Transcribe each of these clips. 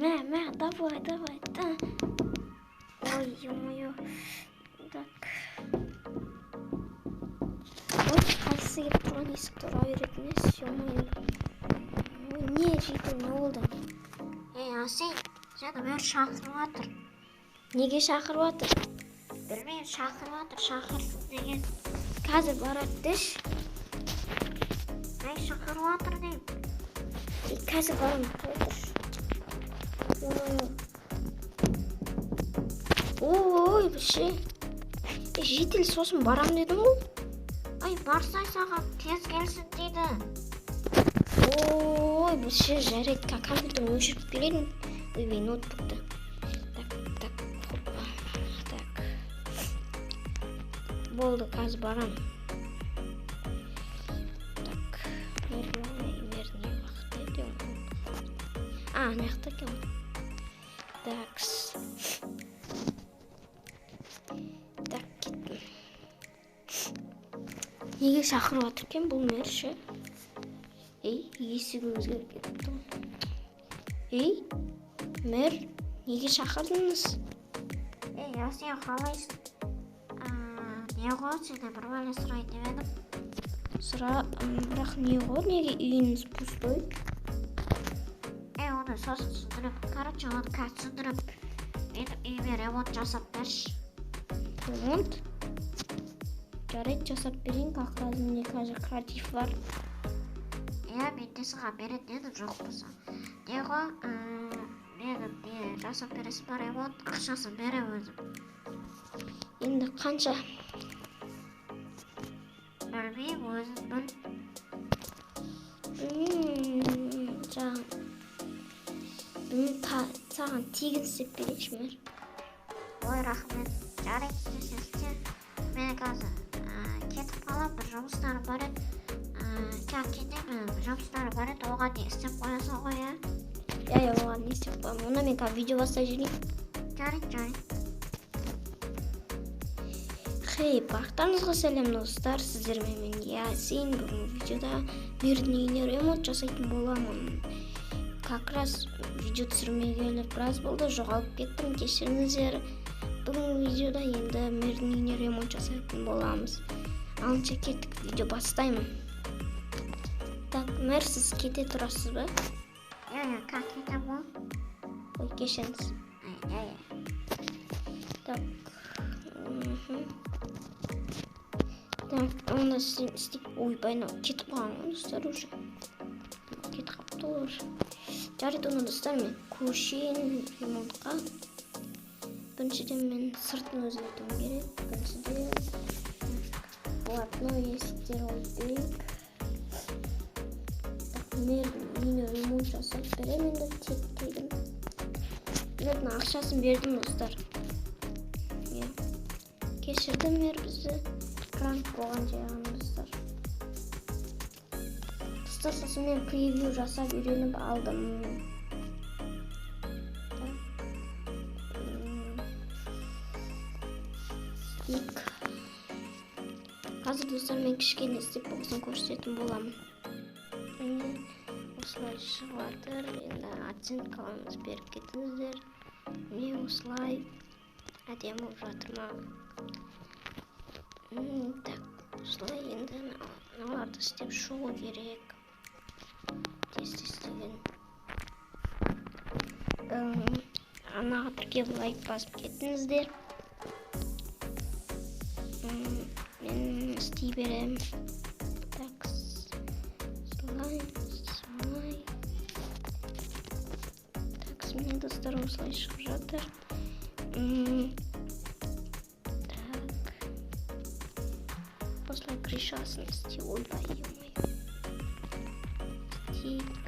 Давай, да. Ой, ё-моё. Так. Ой, қайсы келіп тұрған есік тұра беретін емес, ё-моё. Ой, не жейтін, не болды? Асен, сені бәрі шақырып жатыр. Неге шақырып жатыр? Білмеймін, шақырып жатыр, шақырсын деген. Қазір барады деші. Шақырып жатыр деймін. Қазір барам, ой, біші. Жетел сосын барам дедім ол. Барсай саған тез келсін дейді. Ой, біші жарайды, компьютер өшіріп келедім. Ой, ноутбукты. Так. Болды, қазір барам. Так, мерді не уақыт еді. Маяқта екен. Так, кеттім. Неге шақырып жатыр екен бұл мэр ше? Есігі өзгеріп кетіпті. Мэр, неге шақырдыңыз? Асен, қалайсың? Не ғой, сені бір бәле сұрайын деп едім. Бірақ не ғой, неге үйіңіз пустой? Оны сосын түсіндіріп, короче, оны қазір түсіндіріп, менің үйіме ремонт жасап берші. Ремонт? Жарайды, жасап берейін, как раз менде қазір креатив бар. Менде саған беретін едім, жоқ болса. Не ғой, менің жасап бересің ба ремонт, ақшасын берем өзім. Енді қанша? Білмеймін, өзің біл. Саған тегін істеп берейінші мэр. Ой, рахмет. Жарайды десеңізде, мен қазір кетіп қалам, бір жұмыстары бар еді. Кетемін, жұмыстары бар еді, оған не істеп қоясың ғой, Я оған не істеп қоямын. Онда мен қазір видео бастай жүрейін. Жарайды. Бақтарыңызға сәлем достар, сіздермен мен Ясин. Бүгін видеода мэрдің үйіне ремонт жасайтын боламын. Как раз видео түсірмей келіп біраз болды, жоғалып кеттім, кешіріңіздер. Бүгін видеода енді мэрдің үйіне ремонт жасайтын боламыз. Алынша кеттік, видео бастаймын. Так, мэр, сіз кете тұрасыз ба? Как кетем ғой? Ой, кешіңіз. Так. Так, онда істеп... Ой, байна, кетіп қалған ғой, достар уже. Кетіп қапты олар. Жарайды, оны достар, мен көшейін ремонтқа. Біріншіден мен сыртын өзгертуім керек. Біріншіден блатной есіктер ойып берейік. Мэрдің үйіне ремонт жасап берем, енді тегін. Мэрдің ақшасын бердім, достар. Кешірді мэр бізді. Кранк болған жайған достар. Достар, сосын мен превью жасап үйреніп алдым. Қазір достар, мен кішкене істеп болсын көрсететін боламын. Осылай шығатыр. Енді оценкаларыңыз беріп кетіңіздер. Мен осылай әдемі болып жатыр ма? Так, осылай енді мыналарды істеп шығу керек. Тез-тез. Анаға тіркеп лайк басып кетіңіздер. Мен істей берем. Так, солай. Так, міне достар, осылай шығып жатыр. Осылай крышасын істей. Ойбай, ё-моё. Стик.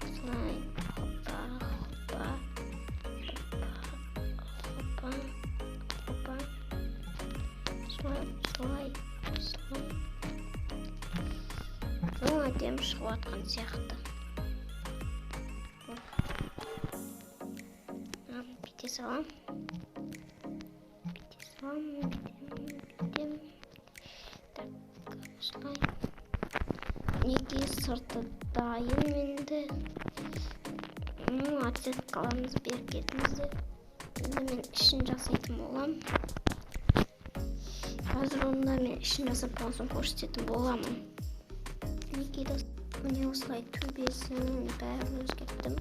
Осылай. Хопа. Солай. Әдемі шығып атқан сияқты. Бүйте салам. Так, осылай. Неге сырты дайын менде. Ответкаларыңызды беріп кетіңіздер. Енді мен ішін жасайтын болам. Қазір онда мен ішін жасап болған соң көрсететін боламын. Мінекей міне осылай төбесін бәрін өзгерттім.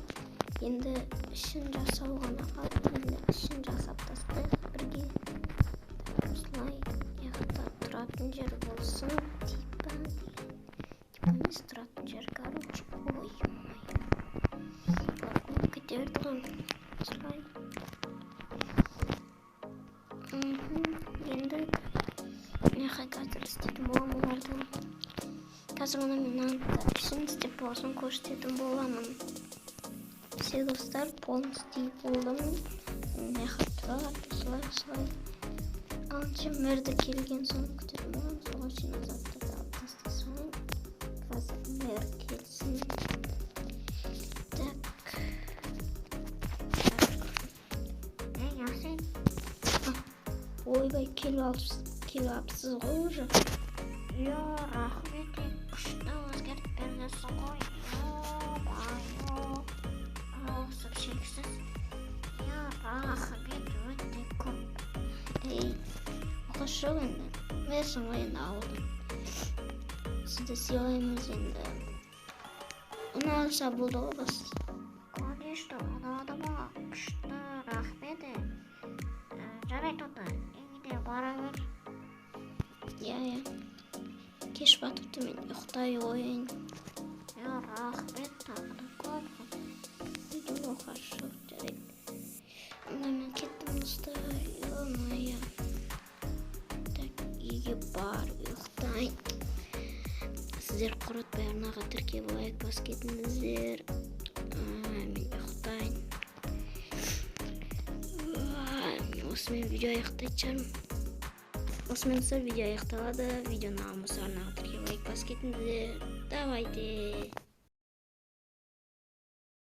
Енді ішін жасау ғана қалды. Енді ішін жасап тастайық бірге. Осылай яқта тұратын жер болсын. Типа емес тұратын жер, короче. Ой, ладно, кете берді ғой. Осылай. Енді мен қазір істейтін боламын оларды. Қазір оны мен анықтап ішін істеп болсын көрсететін боламын. Все достар полностью болдым. Яқта тұрады, осылай. Анша мөрді келген соң күтетін боламын. Соған үшін азаттарды алып тастасам. Қазір мөр келсін. Так. Ясин. Ойбай, келіп алыпсыз ғой уже. Рахмет, күшті өзгертіп бердіңіз ғой. Шексіз. Рахмет, өте көп. Оқасы жоқ енді. Версің ғой енді алдым. Сізді сыйлаймыз енді. Ұналса болды ғой бас. Конечно, ұнады ма? Күшті, рахмет. Жарайды онда, үйіне бара бер. Иә. Кеш батыпты, мен ұйықтай ойын. Рахмет, тағы да көп. Оқасы жоқ жарайды. Онда мен кеттім достар. Ой-ой. Так, үйге бар, ұйықтайын. Сіздер құратпай арнаға тіркеп лайк басып кетіңіздер. Мен ұйықтайын. Осымен видео аяқтайтын шығармын. Осымен видео аяқталады. Видеоны алмаса арнаға тіркеп лайк басып кетіңіздер. Давайте.